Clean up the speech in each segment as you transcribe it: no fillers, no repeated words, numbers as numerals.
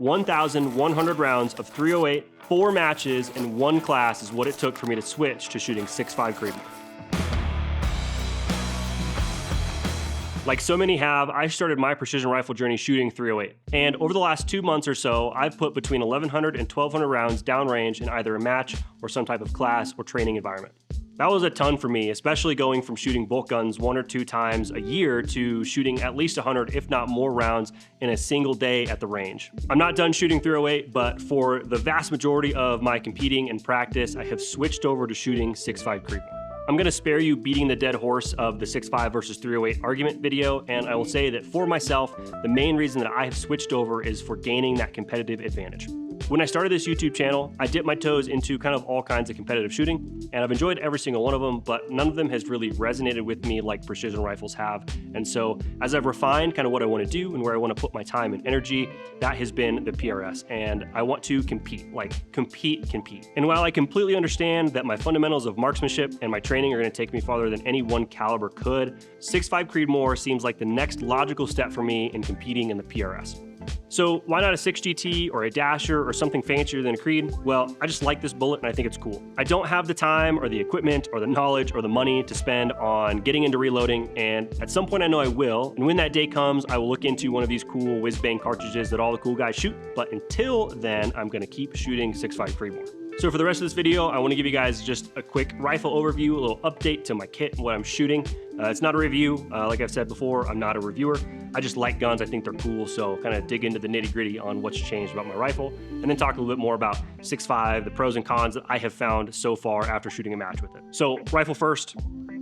1,100 rounds of 308, 4 matches, and 1 class is what it took for me to switch to shooting 6.5 Creedmoor. Like so many have, I started my precision rifle journey shooting 308. And over the last 2 months or so, I've put between 1,100 and 1,200 rounds downrange in either a match or some type of class or training environment. That was a ton for me, especially going from shooting bolt guns 1 or 2 times a year to shooting at least 100, if not more rounds in a single day at the range. I'm not done shooting 308, but for the vast majority of my competing and practice, I have switched over to shooting 6.5 Creedmoor. I'm gonna spare you beating the dead horse of the 6.5 versus 308 argument video, and I will say that for myself, the main reason that I have switched over is for gaining that competitive advantage. When I started this YouTube channel, I dipped my toes into kind of all kinds of competitive shooting, and I've enjoyed every single one of them, but none of them has really resonated with me like precision rifles have. And so as I've refined kind of what I want to do and where I want to put my time and energy, that has been the PRS. And I want to compete, like compete. And while I completely understand that my fundamentals of marksmanship and my training are going to take me farther than any one caliber could, 6.5 Creedmoor seems like the next logical step for me in competing in the PRS. So why not a 6GT or a Dasher or something fancier than a Creed? Well, I just like this bullet and I think it's cool. I don't have the time or the equipment or the knowledge or the money to spend on getting into reloading, and at some point I know I will, and when that day comes, I will look into one of these cool whiz-bang cartridges that all the cool guys shoot, but until then, I'm gonna keep shooting 6.5 Creedmoor. So for the rest of this video, I want to give you guys just a quick rifle overview, a little update to my kit and what I'm shooting. It's not a review. Like I've said before, I'm not a reviewer. I just like guns. I think they're cool. So kind of dig into the nitty gritty on what's changed about my rifle, and then talk a little bit more about 6.5, the pros and cons that I have found so far after shooting a match with it. So rifle first.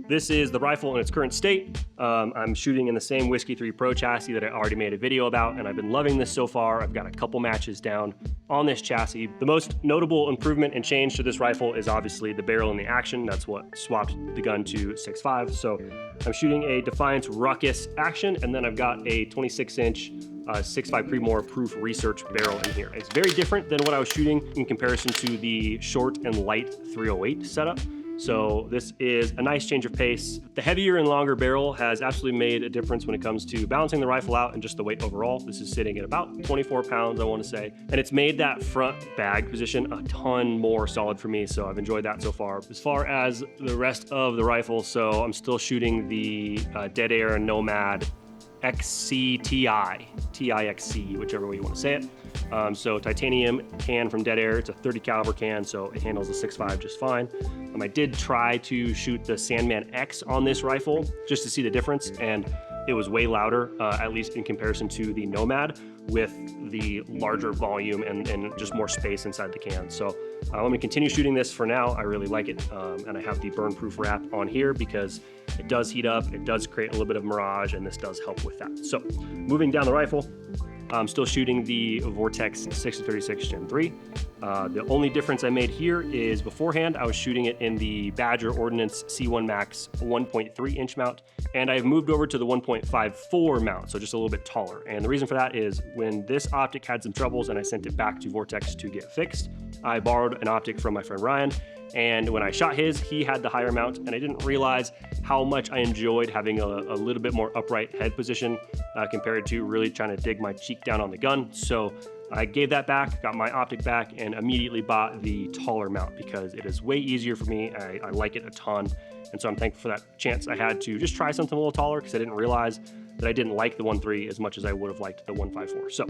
This is the rifle in its current state. I'm shooting in the same Whiskey 3 Pro chassis that I already made a video about, and I've been loving this so far. I've got a couple matches down on this chassis. The most notable improvement and change to this rifle is obviously the barrel and the action. That's what swapped the gun to 6.5. So I'm shooting a Defiance Ruckus action, and then I've got a 26-inch 6.5 Creedmoor proof research barrel in here. It's very different than what I was shooting in comparison to the short and light 308 setup. So this is a nice change of pace. The heavier and longer barrel has absolutely made a difference when it comes to balancing the rifle out and just the weight overall. This is sitting at about 24 pounds, I want to say. And it's made that front bag position a ton more solid for me, so I've enjoyed that so far. As far as the rest of the rifle, so I'm still shooting the Dead Air Nomad XCTI, TIXC, whichever way you want to say it. So titanium can from Dead Air. It's a 30 caliber can, so it handles the 6.5 just fine. I did try to shoot the Sandman X on this rifle just to see the difference, and it was way louder, at least in comparison to the Nomad, with the larger volume and just more space inside the can. So I'm gonna continue shooting this for now. I really like it, and I have the burn proof wrap on here because it does heat up, it does create a little bit of mirage, and this does help with that. So moving down the rifle, I'm still shooting the Vortex 636 Gen 3. The only difference I made here is beforehand I was shooting it in the Badger Ordnance C1 Max 1.3 inch mount, and I've moved over to the 1.54 mount, so just a little bit taller. And the reason for that is when this optic had some troubles and I sent it back to Vortex to get fixed, I borrowed an optic from my friend Ryan, and when I shot his, he had the higher mount, and I didn't realize how much I enjoyed having a little bit more upright head position compared to really trying to dig my cheek down on the gun. So I gave that back, got my optic back, and immediately bought the taller mount because it is way easier for me. I like it a ton, and so I'm thankful for that chance I had to just try something a little taller because I didn't realize that I didn't like the 1.3 as much as I would have liked the 1.54. So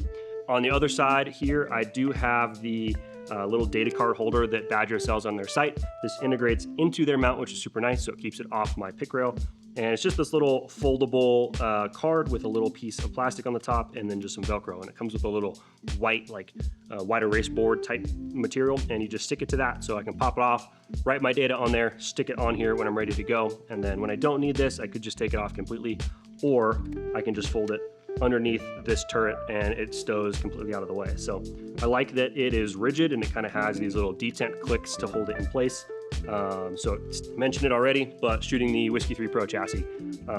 on the other side here, I do have the little data card holder that Badger sells on their site. This integrates into their mount, which is super nice, so it keeps it off my pick rail. And it's just this little foldable card with a little piece of plastic on the top and then just some Velcro. And it comes with a little white, like white erase board type material, and you just stick it to that so I can pop it off, write my data on there, stick it on here when I'm ready to go. And then when I don't need this, I could just take it off completely, or I can just fold it underneath this turret and it stows completely out of the way. So I like that it is rigid and it kind of has these little detent clicks to hold it in place. So I mentioned it already, but shooting the Whiskey 3 Pro chassis,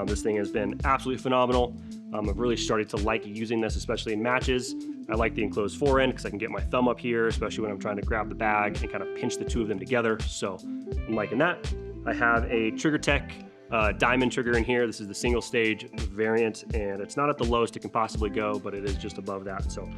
this thing has been absolutely phenomenal. I've really started to like using this, especially in matches. I like the enclosed forend because I can get my thumb up here, especially when I'm trying to grab the bag and kind of pinch the two of them together. So I'm liking that. I have a Trigger Tech diamond trigger in here. This is the single stage variant, and it's not at the lowest it can possibly go, but it is just above that. So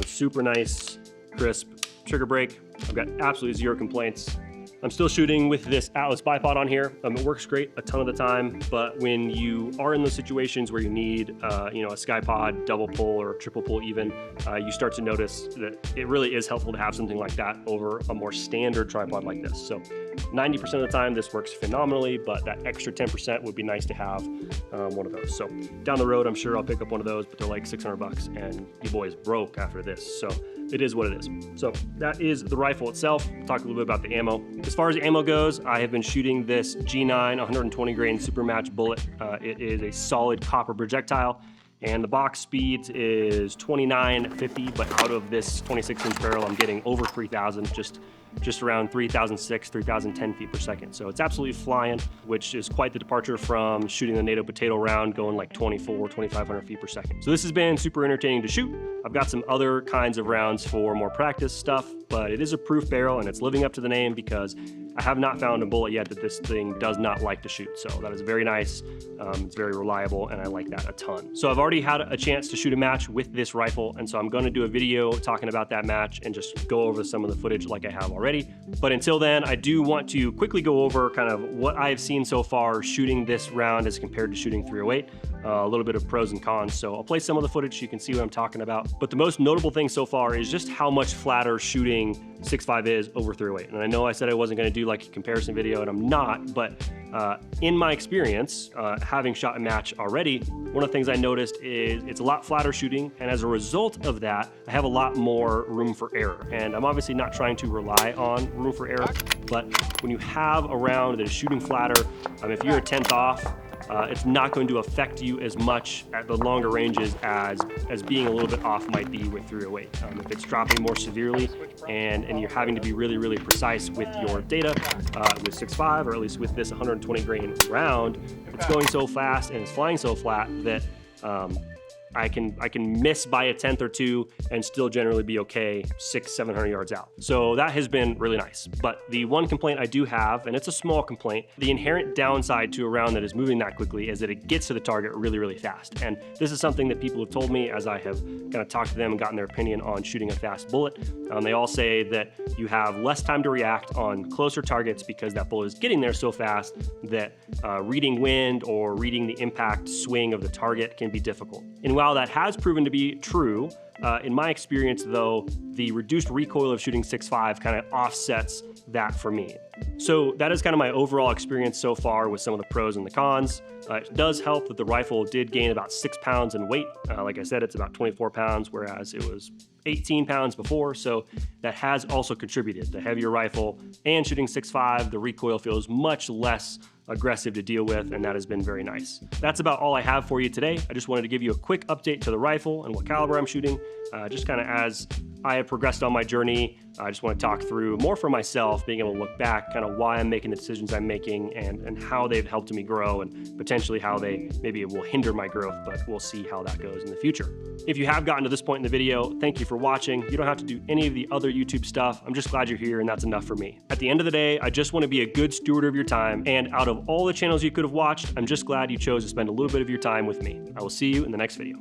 super nice, crisp trigger break. I've got absolutely zero complaints. I'm still shooting with this Atlas bipod on here. It works great a ton of the time, but when you are in those situations where you need, a SkyPod double pull or triple pull even, you start to notice that it really is helpful to have something like that over a more standard tripod like this. So 90% of the time this works phenomenally, but that extra 10% would be nice to have one of those. So down the road, I'm sure I'll pick up one of those, but they're like 600 bucks and you boys broke after this. So it is what it is. So that is the rifle itself. We'll talk a little bit about the ammo. As far as ammo goes, I have been shooting this G9 120 grain super match bullet. It is a solid copper projectile, and the box speed is 2950, but out of this 26-inch barrel, I'm getting over 3,000, just around 3,006, 3,010 feet per second. So it's absolutely flying, which is quite the departure from shooting the NATO potato round going like 24, 2,500 feet per second. So this has been super entertaining to shoot. I've got some other kinds of rounds for more practice stuff, but it is a proof barrel and it's living up to the name because I have not found a bullet yet that this thing does not like to shoot. So that is very nice. It's very reliable and I like that a ton. So I've already had a chance to shoot a match with this rifle, and so I'm going to do a video talking about that match and just go over some of the footage like I have already. But until then, I do want to quickly go over kind of what I've seen so far shooting this round as compared to shooting 308. A little bit of pros and cons. So I'll play some of the footage so you can see what I'm talking about. But the most notable thing so far is just how much flatter shooting 6.5 is over 308. And I know I said I wasn't going to do like a comparison video, and I'm not, but in my experience, having shot a match already, one of the things I noticed is it's a lot flatter shooting, and as a result of that, I have a lot more room for error. And I'm obviously not trying to rely on room for error, but when you have a round that is shooting flatter, if you're a 10th off, it's not going to affect you as much at the longer ranges as being a little bit off might be with 308. If it's dropping more severely and you're having to be really, really precise with your data with 6.5, or at least with this 120 grain round, it's going so fast and it's flying so flat that I can miss by a 10th or two and still generally be okay 600-700 yards out. So that has been really nice. But the one complaint I do have, and it's a small complaint, the inherent downside to a round that is moving that quickly is that it gets to the target really, really fast. And this is something that people have told me as I have kind of talked to them and gotten their opinion on shooting a fast bullet. They all say that you have less time to react on closer targets because that bullet is getting there so fast that reading wind or reading the impact swing of the target can be difficult. And while that has proven to be true, in my experience though, the reduced recoil of shooting 6.5 kind of offsets that for me. So that is kind of my overall experience so far with some of the pros and the cons. It does help that the rifle did gain about 6 pounds in weight. Like I said, it's about 24 pounds, whereas it was 18 pounds before, so that has also contributed. The heavier rifle and shooting 6.5, the recoil feels much less aggressive to deal with, and that has been very nice. That's about all I have for you today. I just wanted to give you a quick update to the rifle and what caliber I'm shooting, just kind of as I have progressed on my journey. I just want to talk through more for myself, being able to look back, kind of why I'm making the decisions I'm making and how they've helped me grow and potentially how they maybe will hinder my growth, but we'll see how that goes in the future. If you have gotten to this point in the video, thank you for watching. You don't have to do any of the other YouTube stuff. I'm just glad you're here, and that's enough for me. At the end of the day, I just want to be a good steward of your time, and out of all the channels you could have watched, I'm just glad you chose to spend a little bit of your time with me. I will see you in the next video.